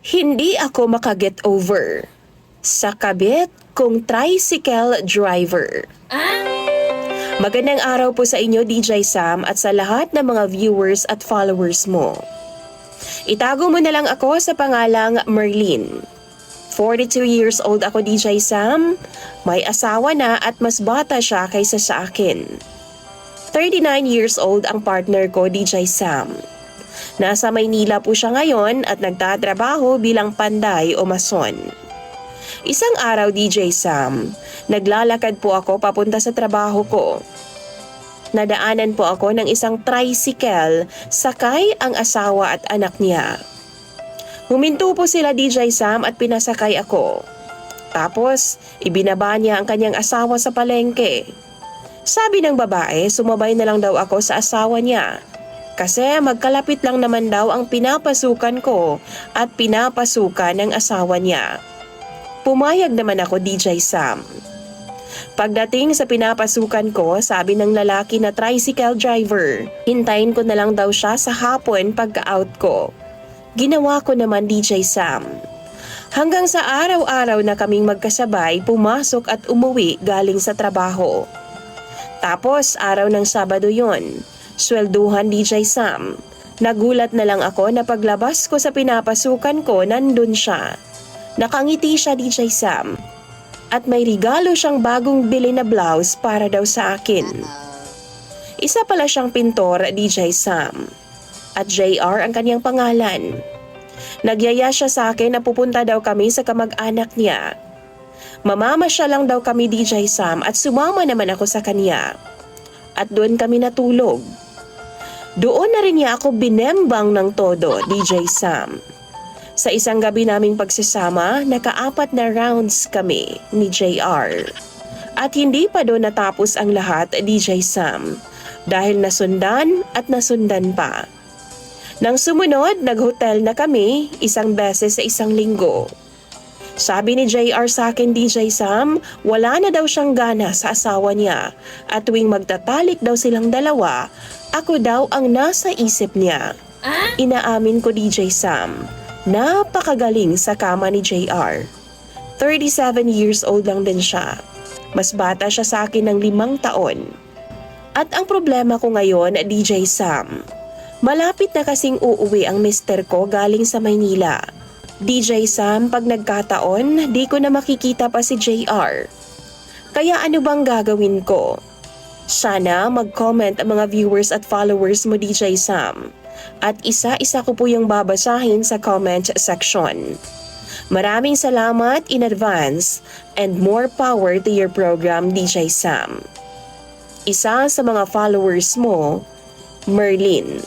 Hindi ako makaget over sa kabit kong tricycle driver. Magandang araw po sa inyo, DJ Sam, at sa lahat ng mga viewers at followers mo. Itago mo na lang ako sa pangalang Merlin. 42 years old ako, DJ Sam. May asawa na at mas bata siya kaysa sa akin. 39 years old ang partner ko, DJ Sam. Nasa Maynila po siya ngayon at nagtatrabaho bilang panday o mason. Isang araw, DJ Sam, naglalakad po ako papunta sa trabaho ko. Nadaanan po ako ng isang tricycle, sakay ang asawa at anak niya. Huminto po sila, DJ Sam, at pinasakay ako. Tapos, ibinaba niya ang kanyang asawa sa palengke. Sabi ng babae, sumabay na lang daw ako sa asawa niya. Kasi magkalapit lang naman daw ang pinapasukan ko at pinapasukan ng asawa niya. Pumayag naman ako, DJ Sam. Pagdating sa pinapasukan ko, sabi ng lalaki na tricycle driver, hintayin ko na lang daw siya sa hapon pagka-out ko. Ginawa ko naman, DJ Sam. Hanggang sa araw-araw na kaming magkasabay, pumasok at umuwi galing sa trabaho. Tapos araw ng Sabado yon, swelduhan, DJ Sam. Nagulat na lang ako na paglabas ko sa pinapasukan ko, nandun siya. Nakangiti siya, DJ Sam. At may regalo siyang bagong bili na blouse para daw sa akin. Isa pala siyang pintor, DJ Sam. At JR ang kanyang pangalan. Nagyaya siya sa akin na pupunta daw kami sa kamag-anak niya. Mamamasya lang daw kami, DJ Sam, at sumama naman ako sa kanya. At doon kami natulog. Doon na rin niya ako binembang ng todo, DJ Sam. Sa isang gabi naming pagsasama, naka-4 na rounds kami ni JR. At hindi pa doon natapos ang lahat, DJ Sam, dahil nasundan at nasundan pa. Nang sumunod, nag-hotel na kami 1 beses sa 1 linggo. Sabi ni JR sa akin, DJ Sam, wala na daw siyang gana sa asawa niya at tuwing magtatalik daw silang dalawa, ako daw ang nasa isip niya. Inaamin ko, DJ Sam, napakagaling sa kama ni JR. 37 years old lang din siya. Mas bata siya sa akin ng 5 taon. At ang problema ko ngayon, DJ Sam, malapit na kasing uuwi ang mister ko galing sa Maynila. DJ Sam, pag nagkataon, di ko na makikita pa si JR. Kaya ano bang gagawin ko? Sana mag-comment ang mga viewers at followers mo, DJ Sam. At isa-isa ko po yung babasahin sa comment section. Maraming salamat in advance and more power to your program, DJ Sam. Isa sa mga followers mo, Merlin.